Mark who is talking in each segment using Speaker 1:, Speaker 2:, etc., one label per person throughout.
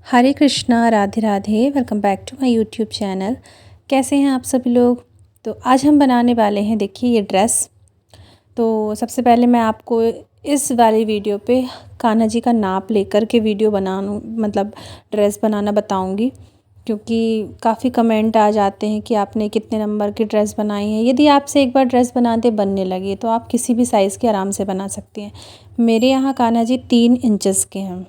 Speaker 1: Hare Krishna, Radhe Radhe. Welcome back to my YouTube channel. कैसे हैं आप सभी लोग। तो आज हम बनाने वाले हैं, देखिए ये ड्रेस। तो सबसे पहले मैं आपको इस वाली वीडियो पे कान्हा जी का नाप लेकर के वीडियो बनाना मतलब ड्रेस बनाना बताऊंगी, क्योंकि काफ़ी कमेंट आ जाते हैं कि आपने कितने नंबर की ड्रेस बनाई है। यदि आपसे एक बार ड्रेस बनाते बनने लगे तो आप किसी भी साइज़ के आराम से बना सकती हैं। मेरे यहाँ कान्हा जी 3 इंचेस के हैं,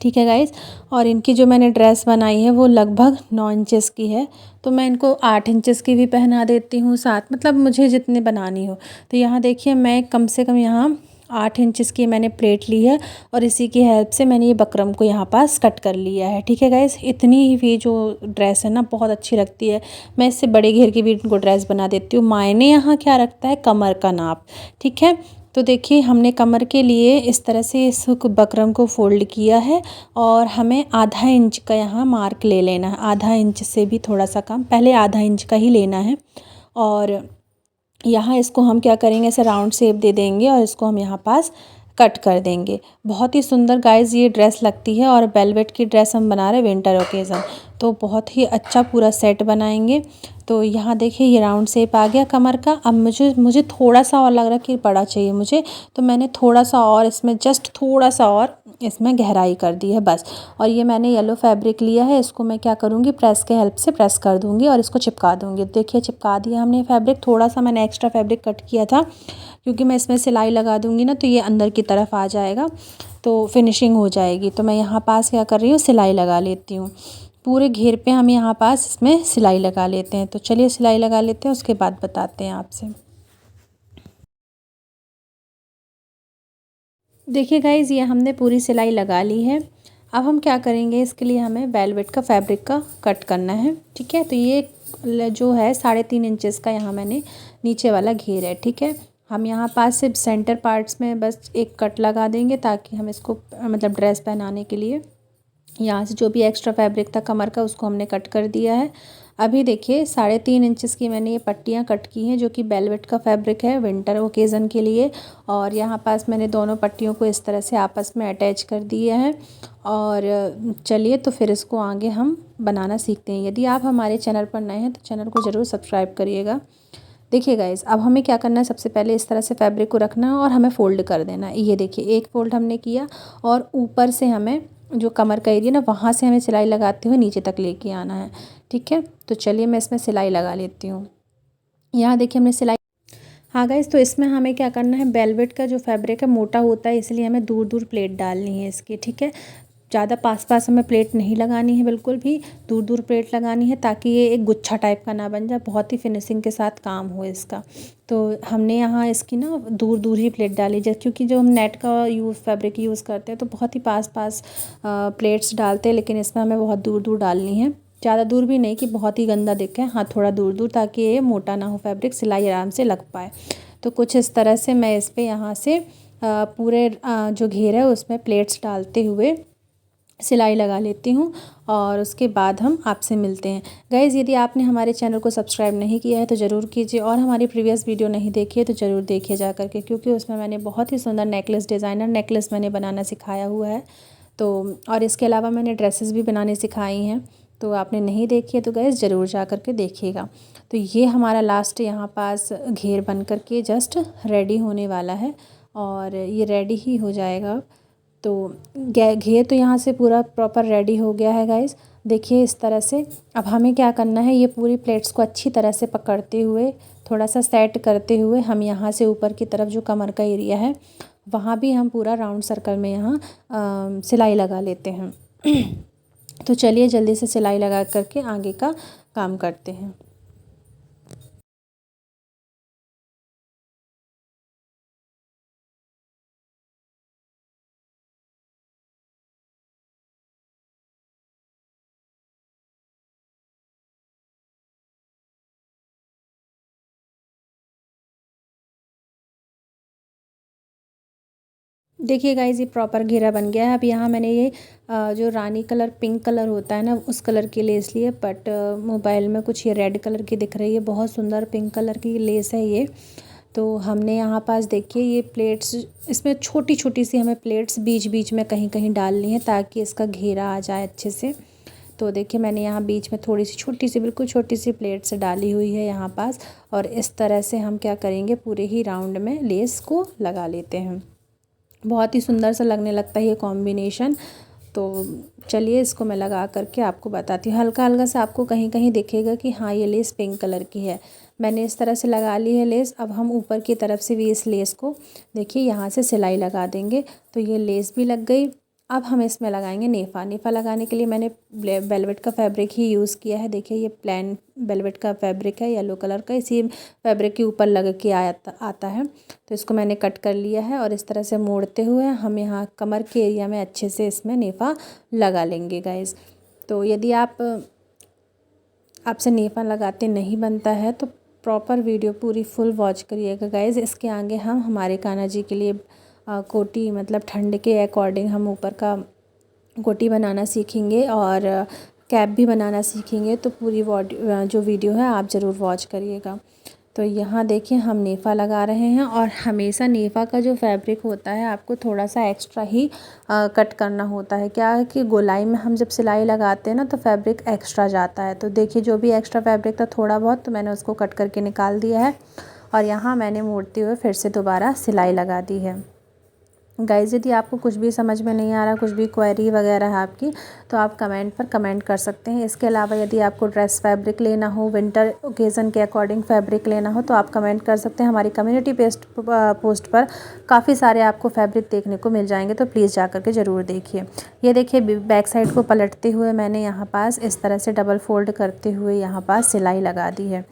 Speaker 1: ठीक है गाइज़। और इनकी जो मैंने ड्रेस बनाई है वो लगभग 9 इंचेस की है। तो मैं इनको 8 इंचेस की भी पहना देती हूँ साथ, मतलब मुझे जितने बनानी हो। तो यहाँ देखिए मैं कम से कम यहाँ 8 इंचेस की मैंने प्लेट ली है और इसी की हेल्प से मैंने ये बकरम को यहाँ पास कट कर लिया है, ठीक है गाइज़। इतनी ही भी जो ड्रेस है ना बहुत अच्छी लगती है। मैं इससे बड़े घेर की भी इनको ड्रेस बना देती हूँ। मायने यहाँ क्या रखता है, कमर का नाप, ठीक है। तो देखिए हमने कमर के लिए इस तरह से इस बकरम को फोल्ड किया है और हमें आधा इंच का यहाँ मार्क ले लेना है। आधा इंच से भी थोड़ा सा कम, पहले आधा इंच का ही लेना है। और यहाँ इसको हम क्या करेंगे, ऐसे राउंड शेप दे देंगे और इसको हम यहाँ पास कट कर देंगे। बहुत ही सुंदर गाइस ये ड्रेस लगती है। और वेलवेट की ड्रेस हम बना रहे हैं विंटर ओकेज़न, तो बहुत ही अच्छा पूरा सेट बनाएंगे। तो यहाँ देखिए ये राउंड शेप आ गया कमर का। अब मुझे थोड़ा सा और लग रहा है कि बड़ा चाहिए मुझे, तो मैंने थोड़ा सा और इसमें जस्ट थोड़ा सा और इसमें गहराई कर दी है बस। और ये मैंने येलो फैब्रिक लिया है, इसको मैं क्या करूँगी, प्रेस के हेल्प से प्रेस कर दूँगी और इसको चिपका दूँगी। देखिए चिपका दिया हमने फैब्रिक। थोड़ा सा मैंने एक्स्ट्रा फैब्रिक कट किया था, क्योंकि मैं इसमें सिलाई लगा दूँगी ना तो ये अंदर की तरफ आ जाएगा, तो फिनिशिंग हो जाएगी। तो मैं यहाँ पास क्या कर रही हूँ, सिलाई लगा लेती हूँ। पूरे घेर पे हम यहाँ पास इसमें सिलाई लगा लेते हैं। तो चलिए सिलाई लगा लेते हैं, उसके बाद बताते हैं आपसे। देखिए गाइज़ ये हमने पूरी सिलाई लगा ली है। अब हम क्या करेंगे, इसके लिए हमें वेलवेट का फैब्रिक का कट करना है, ठीक है। तो ये जो है 3.5 इंचेस का यहाँ मैंने नीचे वाला घेर है, ठीक है। हम यहाँ पास सिर्फ सेंटर पार्ट्स में बस एक कट लगा देंगे, ताकि हम इसको मतलब ड्रेस पहनाने के लिए यहाँ से जो भी एक्स्ट्रा फैब्रिक था कमर का उसको हमने कट कर दिया है। अभी देखिए 3.5 इंचेस की मैंने ये पट्टियाँ कट की हैं, जो कि वेलवेट का फैब्रिक है विंटर ओकेज़न के लिए। और यहाँ पास मैंने दोनों पट्टियों को इस तरह से आपस में अटैच कर दिया है। और चलिए तो फिर इसको आगे हम बनाना सीखते हैं। यदि आप हमारे चैनल पर नए हैं तो चैनल को ज़रूर सब्सक्राइब करिएगा। देखिए गाइज़ अब हमें क्या करना है, सबसे पहले इस तरह से फैब्रिक को रखना है और हमें फ़ोल्ड कर देना है। ये देखिए एक फ़ोल्ड हमने किया और ऊपर से हमें जो कमर का एरिया ना वहाँ से हमें सिलाई लगाते हुए नीचे तक लेके आना है, ठीक है। तो चलिए मैं इसमें सिलाई लगा लेती हूँ। यहाँ देखिए हमने सिलाई। हाँ गाइज़ तो इसमें हमें क्या करना है, वेलवेट का जो फैब्रिक है मोटा होता है, इसलिए हमें दूर दूर प्लेट डालनी है इसकी, ठीक है। ज़्यादा पास पास हमें प्लेट नहीं लगानी है, बिल्कुल भी दूर दूर प्लेट लगानी है, ताकि ये एक गुच्छा टाइप का ना बन जाए, बहुत ही फिनिशिंग के साथ काम हो इसका। तो हमने यहाँ इसकी ना दूर दूर ही प्लेट डाली, जैसे क्योंकि जो हम नेट का फैब्रिक यूज़ करते हैं तो बहुत ही पास पास प्लेट्स डालते हैं, लेकिन इसमें हमें बहुत दूर दूर डालनी है। ज़्यादा दूर भी नहीं कि बहुत ही गंदा दिखे, हाँ थोड़ा दूर दूर, ताकि ये मोटा ना हो फैब्रिक, सिलाई आराम से लग पाए। तो कुछ इस तरह से मैं इस पर यहाँ से पूरे जो घेर है उसमें प्लेट्स डालते हुए सिलाई लगा लेती हूँ। और उसके बाद हम आपसे मिलते हैं। गाइज़ यदि आपने हमारे चैनल को सब्सक्राइब नहीं किया है तो ज़रूर कीजिए, और हमारी प्रीवियस वीडियो नहीं देखी है तो ज़रूर देखिए जा करके, क्योंकि उसमें मैंने बहुत ही सुंदर नेकलेस, डिज़ाइनर नेकलेस मैंने बनाना सिखाया हुआ है। तो और इसके अलावा मैंने ड्रेसेस भी बनाने सिखाई हैं, तो आपने नहीं देखी है तो गाइज़ ज़रूर जा कर के देखिएगा। तो ये हमारा लास्ट यहाँ पास घेर बन कर के जस्ट रेडी होने वाला है, और ये रेडी ही हो जाएगा। तो घेर तो यहाँ से पूरा प्रॉपर रेडी हो गया है गाइज़, देखिए इस तरह से। अब हमें क्या करना है, ये पूरी प्लेट्स को अच्छी तरह से पकड़ते हुए, थोड़ा सा सेट करते हुए, हम यहाँ से ऊपर की तरफ जो कमर का एरिया है वहाँ भी हम पूरा राउंड सर्कल में यहाँ सिलाई लगा लेते हैं। तो चलिए जल्दी से सिलाई लगा करके आगे का काम करते हैं। देखिए गाइज़ ये प्रॉपर घेरा बन गया है। अब यहाँ मैंने ये जो रानी कलर पिंक कलर होता है ना उस कलर की लेस ली है, बट मोबाइल में कुछ ये रेड कलर की दिख रही है, बहुत सुंदर पिंक कलर की लेस है ये। तो हमने यहाँ पास देखिए ये प्लेट्स, इसमें छोटी छोटी सी हमें प्लेट्स बीच बीच में कहीं कहीं डालनी है ताकि इसका घेरा आ जाए अच्छे से। तो देखिए मैंने यहाँ बीच में थोड़ी सी छोटी सी, बिल्कुल छोटी सी प्लेट्स डाली हुई है यहाँ पास। और इस तरह से हम क्या करेंगे, पूरे ही राउंड में लेस को लगा लेते हैं। बहुत ही सुंदर सा लगने लगता है ये कॉम्बिनेशन। तो चलिए इसको मैं लगा करके आपको बताती हूँ। हल्का हल्का सा आपको कहीं कहीं दिखेगा कि हाँ ये लेस पिंक कलर की है। मैंने इस तरह से लगा ली है लेस। अब हम ऊपर की तरफ से भी इस लेस को देखिए यहाँ से सिलाई लगा देंगे। तो ये लेस भी लग गई। अब हम इसमें लगाएंगे नेफ़ा। नेफ़ा लगाने के लिए मैंने वेलवेट का फैब्रिक ही यूज़ किया है। देखिए ये प्लेन वेलवेट का फैब्रिक है, येलो कलर का। इसी फैब्रिक के ऊपर लग के आता है। तो इसको मैंने कट कर लिया है और इस तरह से मोड़ते हुए हम यहाँ कमर के एरिया में अच्छे से इसमें नेफ़ा लगा लेंगे गाइज़। तो यदि आपसे नेफ़ा लगाते नहीं बनता है तो प्रॉपर वीडियो पूरी फुल वॉच करिएगा गाइज़। इसके आगे हम हमारे कान्हा जी के लिए कोटी, मतलब ठंड के अकॉर्डिंग हम ऊपर का कोटी बनाना सीखेंगे और कैप भी बनाना सीखेंगे। तो पूरी जो वीडियो है आप ज़रूर वॉच करिएगा। तो यहाँ देखिए हम नेफ़ा लगा रहे हैं और हमेशा नेफ़ा का जो फैब्रिक होता है आपको थोड़ा सा एक्स्ट्रा ही कट करना होता है। क्या है कि गोलाई में हम जब सिलाई लगाते हैं ना तो फैब्रिक एक्स्ट्रा जाता है। तो देखिए जो भी एक्स्ट्रा फैब्रिक था थोड़ा बहुत, तो मैंने उसको कट करके निकाल दिया है और यहाँ मैंने मोड़ते हुए फिर से दोबारा सिलाई लगा दी है। गाइज़ यदि आपको कुछ भी समझ में नहीं आ रहा, कुछ भी क्वेरी वगैरह है आपकी, तो आप कमेंट पर कमेंट कर सकते हैं। इसके अलावा यदि आपको ड्रेस फैब्रिक लेना हो, विंटर ओकेज़न के अकॉर्डिंग फैब्रिक लेना हो, तो आप कमेंट कर सकते हैं। हमारी कम्युनिटी पोस्ट पर काफ़ी सारे आपको फैब्रिक देखने को मिल जाएंगे, तो प्लीज़ जा कर के ज़रूर देखिए। ये देखिए बैक साइड को पलटते हुए मैंने यहाँ पास इस तरह से डबल फोल्ड करते हुए यहाँ पास सिलाई लगा दी है।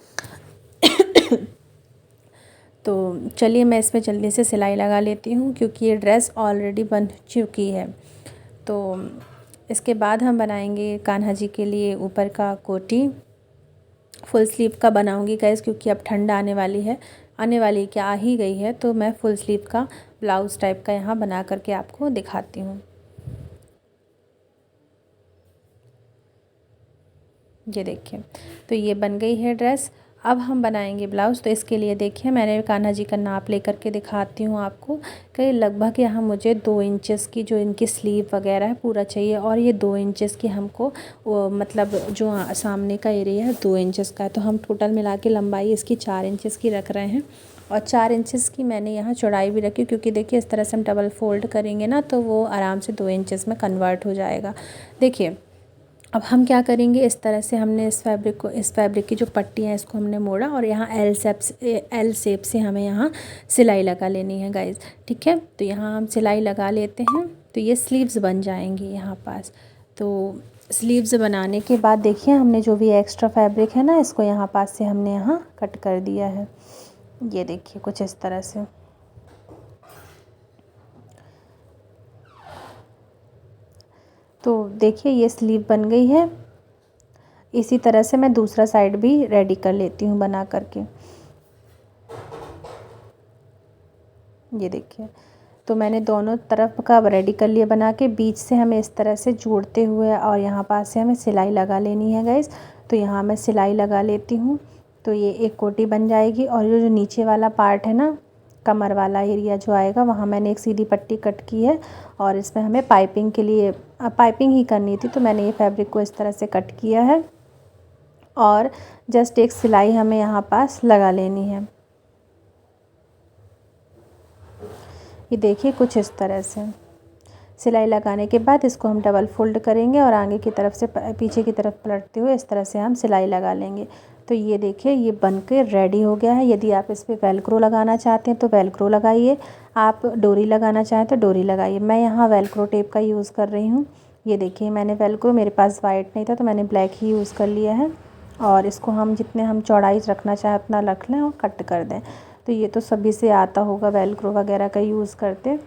Speaker 1: तो चलिए मैं इसमें जल्दी से सिलाई लगा लेती हूँ क्योंकि ये ड्रेस ऑलरेडी बन चुकी है। तो इसके बाद हम बनाएंगे कान्हा जी के लिए ऊपर का कोटी। फुल स्लीव का बनाऊंगी गाइस क्योंकि अब ठंड आने वाली क्या आ ही गई है। तो मैं फुल स्लीव का ब्लाउज़ टाइप का यहाँ बना करके आपको दिखाती हूँ। ये देखिए तो ये बन गई है ड्रेस। अब हम बनाएंगे ब्लाउज़। तो इसके लिए देखिए मैंने कान्हा जी का नाप लेकर के दिखाती हूँ आपको कि लगभग यहाँ मुझे 2 इंचेस की जो इनकी स्लीव वगैरह है पूरा चाहिए। और ये 2 इंचेस की हमको मतलब जो सामने का एरिया है 2 इंचेस का है। तो हम टोटल मिला के लंबाई इसकी 4 इंचेस की रख रहे हैं और 4 इंचेस की मैंने यहाँ चौड़ाई भी रखी क्योंकि देखिए इस तरह से हम डबल फोल्ड करेंगे ना तो वो आराम से 2 इंचेस में कन्वर्ट हो जाएगा। देखिए अब हम क्या करेंगे, इस तरह से हमने इस फैब्रिक की जो पट्टी है इसको हमने मोड़ा और यहाँ एल शेप से हमें यहाँ सिलाई लगा लेनी है गाइज। ठीक है, तो यहाँ हम सिलाई लगा लेते हैं। तो ये स्लीव्स बन जाएंगी यहाँ पास। तो स्लीव्स बनाने के बाद देखिए हमने जो भी एक्स्ट्रा फैब्रिक है ना इसको यहाँ पास से हमने यहाँ कट कर दिया है। ये देखिए कुछ इस तरह से। तो देखिए ये स्लीव बन गई है। इसी तरह से मैं दूसरा साइड भी रेडी कर लेती हूँ बना करके। ये देखिए तो मैंने दोनों तरफ का रेडी कर लिया बना के। बीच से हमें इस तरह से जोड़ते हुए और यहाँ पास से हमें सिलाई लगा लेनी है गाइस। तो यहाँ मैं सिलाई लगा लेती हूँ। तो ये एक कोटी बन जाएगी और जो नीचे वाला पार्ट है ना, कमर वाला एरिया जो आएगा, वहाँ मैंने एक सीधी पट्टी कट की है और इसमें हमें पाइपिंग के लिए पाइपिंग ही करनी थी। तो मैंने ये फैब्रिक को इस तरह से कट किया है और जस्ट एक सिलाई हमें यहाँ पास लगा लेनी है। ये देखिए कुछ इस तरह से सिलाई लगाने के बाद इसको हम डबल फोल्ड करेंगे और आगे की तरफ से पीछे की तरफ पलटते हुए इस तरह से हम सिलाई लगा लेंगे। तो ये देखिए ये बन के रेडी हो गया है। यदि आप इस पर वेलक्रो लगाना चाहते हैं तो वेलक्रो लगाइए, आप डोरी लगाना चाहें तो डोरी लगाइए। मैं यहाँ वेलक्रो टेप का यूज़ कर रही हूँ। ये देखिए मैंने वेलक्रो, मेरे पास वाइट नहीं था तो मैंने ब्लैक ही यूज़ कर लिया है। और इसको हम जितने हम चौड़ाई रखना चाहें उतना रख लें और कट कर दें। तो ये तो सभी से आता होगा वेलक्रो वगैरह का यूज़ करते।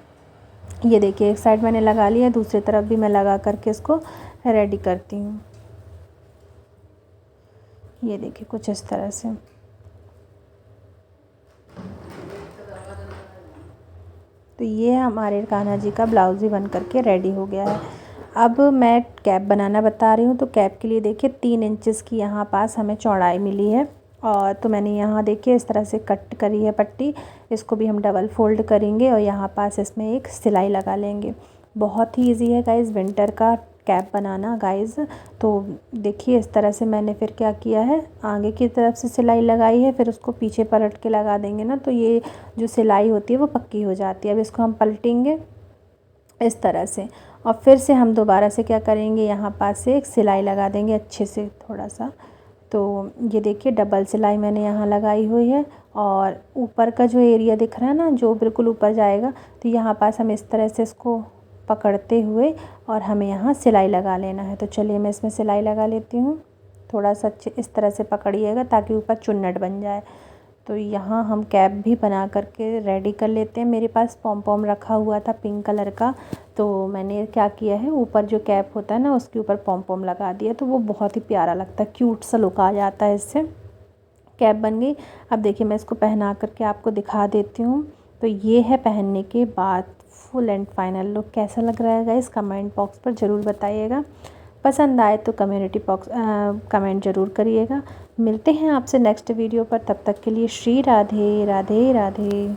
Speaker 1: ये देखिए एक साइड मैंने लगा लिया, दूसरी तरफ भी मैं लगा करके इसको रेडी करती हूँ। ये देखिए कुछ इस तरह से। तो ये हमारे कान्हा जी का ब्लाउज़ भी बन करके रेडी हो गया है। अब मैं कैप बनाना बता रही हूँ। तो कैप के लिए देखिए 3 इंचेस की यहाँ पास हमें चौड़ाई मिली है और तो मैंने यहाँ देखिए इस तरह से कट करी है पट्टी, इसको भी हम डबल फोल्ड करेंगे और यहाँ पास इसमें एक सिलाई लगा लेंगे। बहुत ही इजी है गाइज़ विंटर का कैप बनाना गाइज़। तो देखिए इस तरह से मैंने फिर क्या किया है, आगे की तरफ से सिलाई लगाई है, फिर उसको पीछे पलट के लगा देंगे ना, तो ये जो सिलाई होती है वो पक्की हो जाती है। अब इसको हम पलटेंगे इस तरह से और फिर से हम दोबारा से क्या करेंगे, यहाँ पास से एक सिलाई लगा देंगे अच्छे से थोड़ा सा। तो ये देखिए डबल सिलाई मैंने यहाँ लगाई हुई है और ऊपर का जो एरिया दिख रहा है ना, जो बिल्कुल ऊपर जाएगा, तो यहाँ पास हम इस तरह से इसको पकड़ते हुए और हमें यहाँ सिलाई लगा लेना है। तो चलिए मैं इसमें सिलाई लगा लेती हूँ। थोड़ा सा अच्छे इस तरह से पकड़िएगा ताकि ऊपर चुन्नट बन जाए। तो यहाँ हम कैप भी बना करके रेडी कर लेते हैं। मेरे पास पॉम पॉम रखा हुआ था पिंक कलर का, तो मैंने क्या किया है, ऊपर जो कैप होता है ना उसके ऊपर पॉम पॉम लगा दिया, तो वो बहुत ही प्यारा लगता है, क्यूट सा लुक आ जाता है इससे। कैप बन गई। अब देखिए मैं इसको पहना करके आपको दिखा देती हूँ। तो ये है पहनने के बाद फुल एंड फाइनल लुक। कैसा लग रहा है गाइस, कमेंट बॉक्स पर ज़रूर बताइएगा। पसंद आए तो कमेंट ज़रूर करिएगा। मिलते हैं आपसे नेक्स्ट वीडियो पर, तब तक के लिए श्री राधे राधे राधे।